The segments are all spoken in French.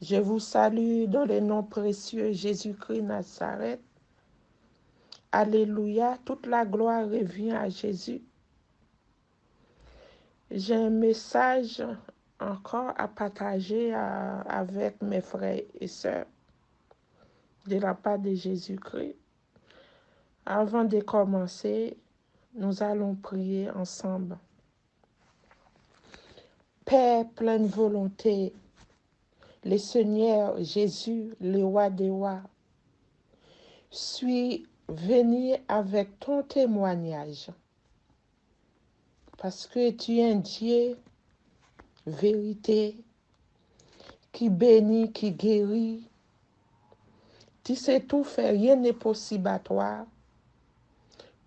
Je vous salue dans le nom précieux Jésus-Christ Nazareth. Alléluia, toute la gloire revient à Jésus. J'ai un message encore à partager avec mes frères et sœurs de la part de Jésus-Christ. Avant de commencer, nous allons prier ensemble. Père pleine volonté, le Seigneur Jésus, le roi des rois, suis venu avec ton témoignage parce que tu es un Dieu, vérité, qui bénit, qui guérit. Tu sais tout faire, rien n'est possible à toi.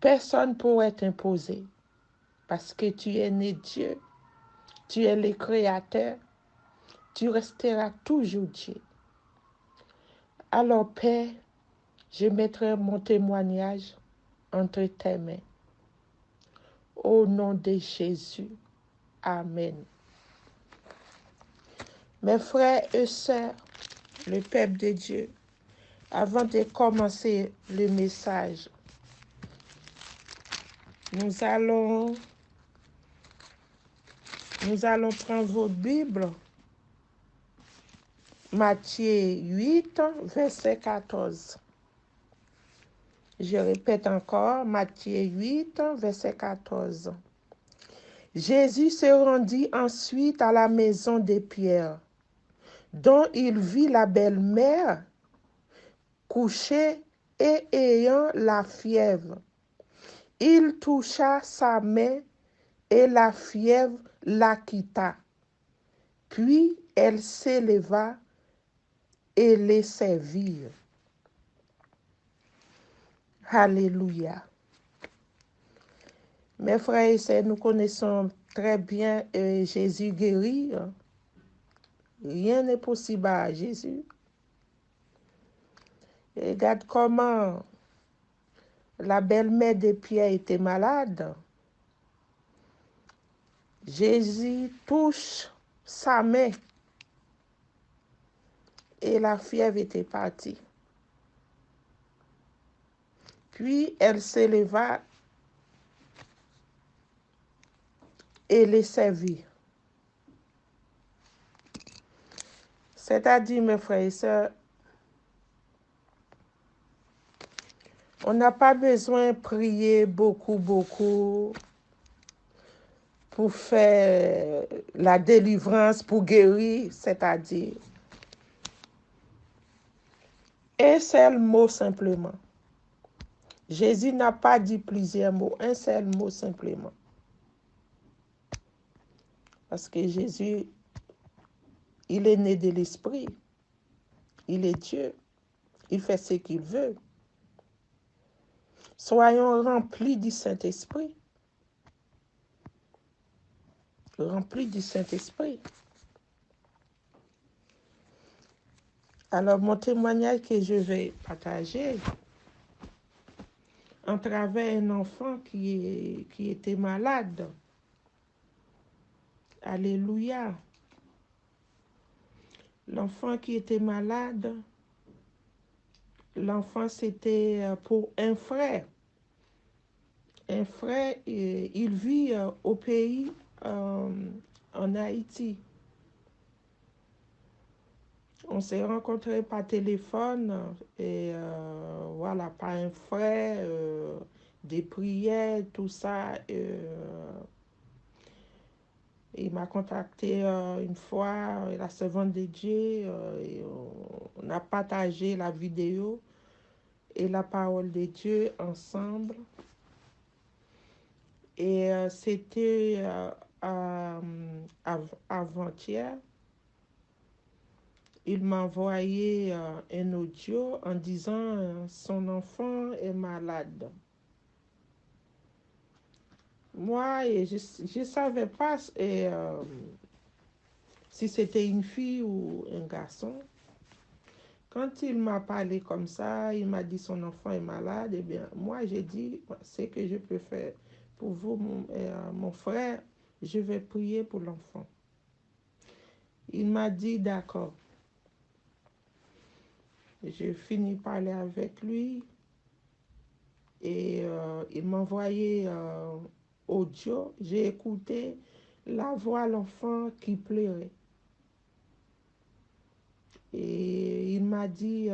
Personne ne pourrait t'imposer parce que tu es né Dieu, tu es le Créateur, tu resteras toujours Dieu. Alors Père, je mettrai mon témoignage entre tes mains. Au nom de Jésus, Amen. Mes frères et sœurs, le peuple de Dieu, avant de commencer le message, nous allons prendre votre Bible, Matthieu 8, verset 14. Je répète encore, Matthieu 8, verset 14. Jésus se rendit ensuite à la maison de Pierre, dont il vit la belle-mère couchée et ayant la fièvre. Il toucha sa main et la fièvre la quitta. Puis elle s'éleva et les servir. Alléluia. Mes frères et sœurs, nous connaissons très bien Jésus guérit. Rien n'est possible à Jésus. Et regarde comment la belle-mère de Pierre était malade. Jésus touche sa main et la fièvre était partie. Puis elle s'éleva et les servit. C'est-à-dire, mes frères et sœurs, on n'a pas besoin de prier beaucoup pour faire la délivrance, pour guérir, c'est-à-dire un seul mot simplement. Jésus n'a pas dit plusieurs mots, un seul mot simplement. Parce que Jésus, il est né de l'Esprit. Il est Dieu. Il fait ce qu'il veut. Soyons remplis du Saint-Esprit. Remplis du Saint-Esprit. Alors, mon témoignage que je vais partager, en travers un enfant qui était malade. Alléluia. L'enfant qui était malade, l'enfant c'était pour un frère. Un frère, il vit au pays, en Haïti. On s'est rencontrés par téléphone et voilà, par un frère, des prières, tout ça. Il m'a contacté une fois, la servante de Dieu, et on a partagé la vidéo et la parole de Dieu ensemble. Et c'était avant-hier. Il m'a envoyé un audio en disant son enfant est malade. Moi, je ne savais pas si c'était une fille ou un garçon. Quand il m'a parlé comme ça, il m'a dit son enfant est malade, eh bien, moi j'ai dit, ce que je peux faire pour vous, mon frère, je vais prier pour l'enfant. Il m'a dit d'accord. J'ai fini par parler avec lui et il m'a envoyé audio. J'ai écouté la voix de l'enfant qui pleurait. Et il m'a dit,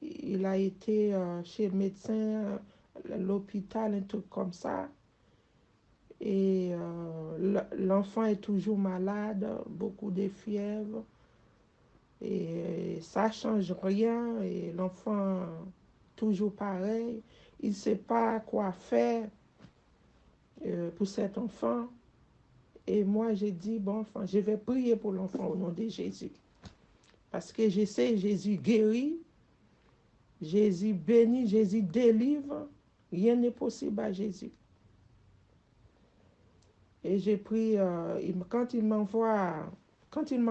il a été chez le médecin, l'hôpital, un truc comme ça. Et l'enfant est toujours malade, beaucoup de fièvre. Et ça ne change rien. Et l'enfant, toujours pareil. Il ne sait pas quoi faire pour cet enfant. Et moi, j'ai dit, bon, enfin, je vais prier pour l'enfant au nom de Jésus. Parce que je sais, Jésus guérit, Jésus bénit, Jésus délivre. Rien n'est possible à Jésus. Et j'ai pris, quand il m'a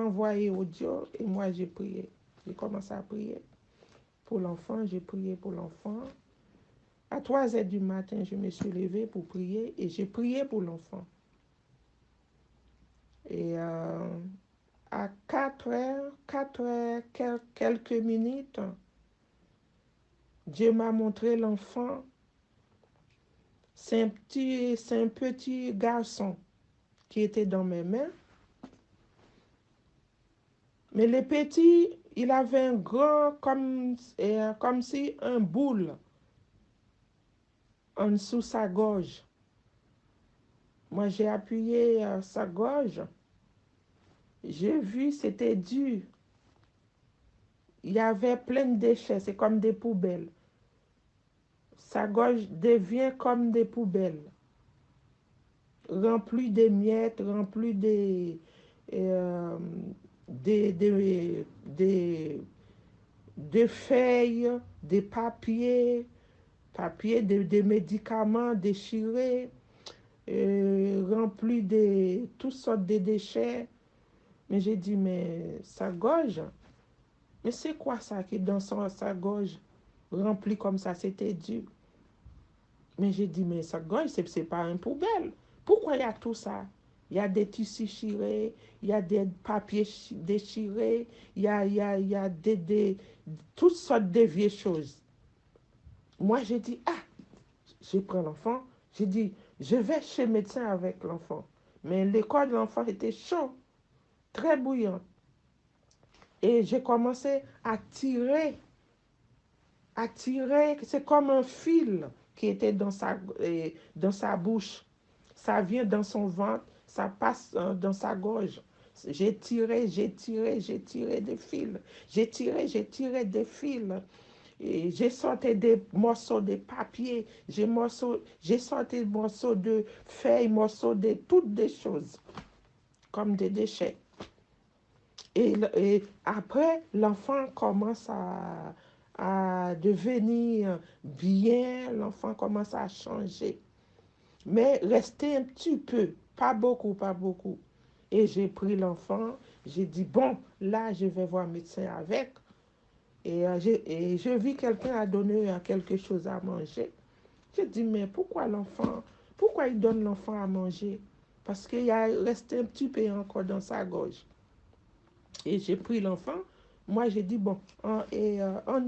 envoyé audio, et moi j'ai prié. J'ai commencé à prier pour l'enfant, j'ai prié pour l'enfant. À 3 heures du matin, je me suis levée pour prier et j'ai prié pour l'enfant. Et à 4 heures, quelques minutes, Dieu m'a montré l'enfant. C'est un petit garçon qui était dans mes mains. Mais le petit, il avait un grand, comme si un boule en dessous sa gorge. Moi, j'ai appuyé sa gorge. J'ai vu, c'était dur. Il y avait plein de déchets, c'est comme des poubelles. Sa gorge devient comme des poubelles, remplies de miettes, remplies euh, des, des, des, des feuilles, des papiers, des médicaments déchirés, remplis de toutes sortes de déchets. Mais j'ai dit, mais sa gorge, mais c'est quoi ça qui est dans sa gorge remplie comme ça? C'était dur. Mais j'ai dit, mais sa gorge, c'est pas une poubelle. Pourquoi il y a tout ça? Il y a des tissus chirés, il y a des papiers déchirés, il y a toutes sortes de vieilles choses. Moi, j'ai dit, ah, je prends l'enfant. J'ai dit, je vais chez le médecin avec l'enfant. Mais le corps de l'enfant était chaud, très bouillant. Et j'ai commencé à tirer. C'est comme un fil qui était dans sa bouche. Ça vient dans son ventre, ça passe dans sa gorge. J'ai tiré des fils. J'ai tiré des fils. Et j'ai sorti des morceaux de papier, j'ai sorti des morceaux de feuilles, morceaux de toutes des choses, comme des déchets. Et après, l'enfant commence à devenir bien, l'enfant commence à changer. Mais rester un petit peu, pas beaucoup, pas beaucoup. Et j'ai pris l'enfant, j'ai dit, bon, là, je vais voir un médecin avec. Et je vis quelqu'un a donné quelque chose à manger. J'ai dit, mais pourquoi il donne l'enfant à manger? Parce qu'il y a resté un petit peu encore dans sa gorge. Et j'ai pris l'enfant. Moi, j'ai dit, bon, on y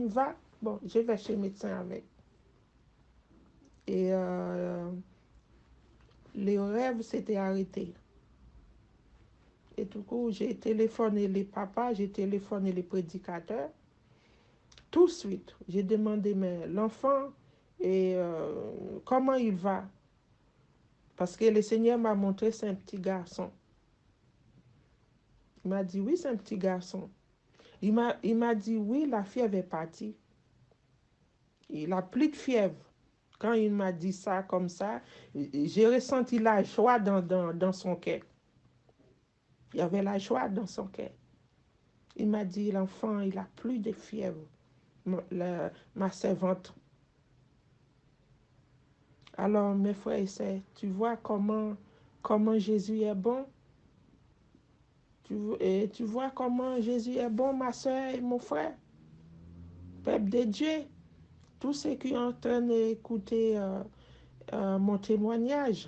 va. Bon, je vais chez le médecin avec. Et les rêves s'étaient arrêtés. Et du coup, j'ai téléphoné les papas, j'ai téléphoné les prédicateurs. Tout de suite, j'ai demandé, mais l'enfant, comment il va? Parce que le Seigneur m'a montré, c'est un petit garçon. Il m'a dit, oui, c'est un petit garçon. Il m'a dit, oui, la fièvre est partie. Il a plus de fièvre. Quand il m'a dit ça comme ça, j'ai ressenti la joie dans son cœur. Il y avait la joie dans son cœur. Il m'a dit, l'enfant, il a plus de fièvre. Ma servante. Alors, mes frères et sœurs, tu vois comment Jésus est bon? Tu vois comment Jésus est bon, ma soeur et mon frère? Peuple de Dieu, tous ceux qui sont en train d'écouter mon témoignage.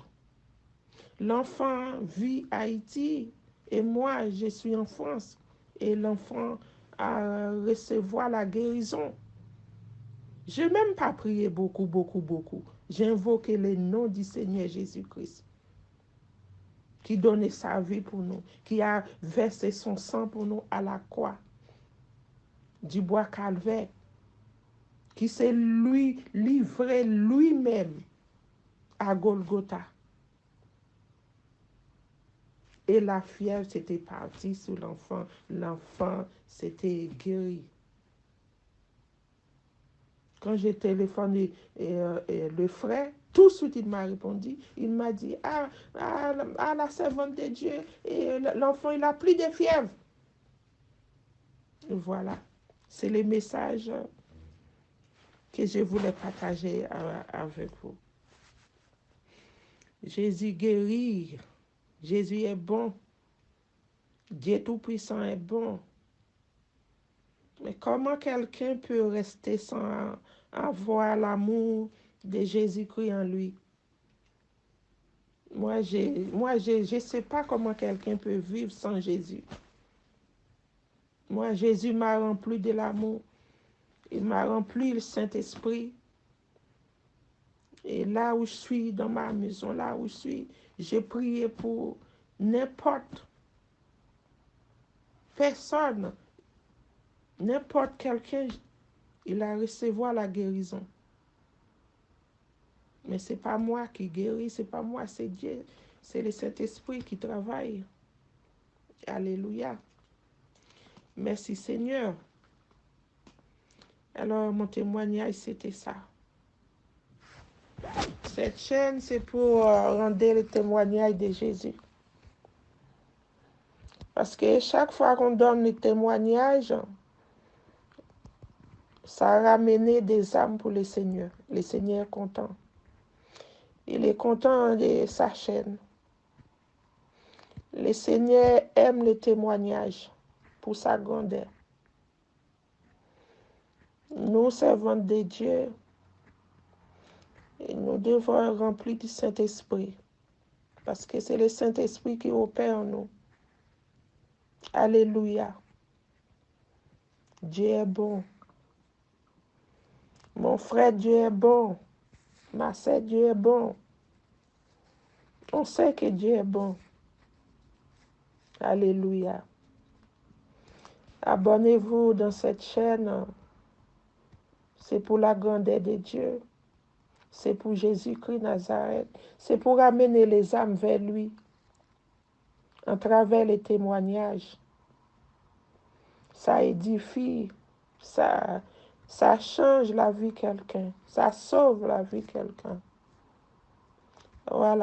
L'enfant vit à Haïti et moi, je suis en France. Et l'enfant à recevoir la guérison. Je n'ai même pas prié beaucoup. J'ai invoqué le nom du Seigneur Jésus-Christ, qui donnait sa vie pour nous, qui a versé son sang pour nous à la croix du bois calvaire, qui s'est lui livré lui-même à Golgotha. Et la fièvre s'était partie sur l'enfant. L'enfant s'était guéri. Quand j'ai téléphoné le frère, tout de suite il m'a répondu. Il m'a dit, la servante de Dieu, et l'enfant il a plus de fièvre. Voilà, c'est le message que je voulais partager avec vous. Jésus guérit. Jésus est bon. Dieu Tout-Puissant est bon. Mais comment quelqu'un peut rester sans avoir l'amour de Jésus-Christ en lui? Moi, je ne sais pas comment quelqu'un peut vivre sans Jésus. Moi, Jésus m'a rempli de l'amour. Il m'a rempli le Saint-Esprit. Et là où je suis, dans ma maison, là où je suis, j'ai prié pour n'importe personne, n'importe quelqu'un, il a recevoir la guérison. Mais ce n'est pas moi qui guéris, ce n'est pas moi, c'est Dieu. C'est le Saint-Esprit qui travaille. Alléluia. Merci Seigneur. Alors, mon témoignage, c'était ça. Cette chaîne, c'est pour rendre le témoignage de Jésus. Parce que chaque fois qu'on donne le témoignage, ça a ramené des âmes pour le Seigneur. Le Seigneur est content. Il est content de sa chaîne. Le Seigneur aime le témoignage pour sa grandeur. Nous, servants de Dieu, nous devons être remplis du Saint-Esprit. Parce que c'est le Saint-Esprit qui opère en nous. Alléluia. Dieu est bon. Mon frère, Dieu est bon. Ma sœur, Dieu est bon. On sait que Dieu est bon. Alléluia. Abonnez-vous dans cette chaîne. C'est pour la grandeur de Dieu. C'est pour Jésus-Christ Nazareth. C'est pour amener les âmes vers lui. À travers les témoignages. Ça édifie. Ça change la vie de quelqu'un. Ça sauve la vie de quelqu'un. Voilà.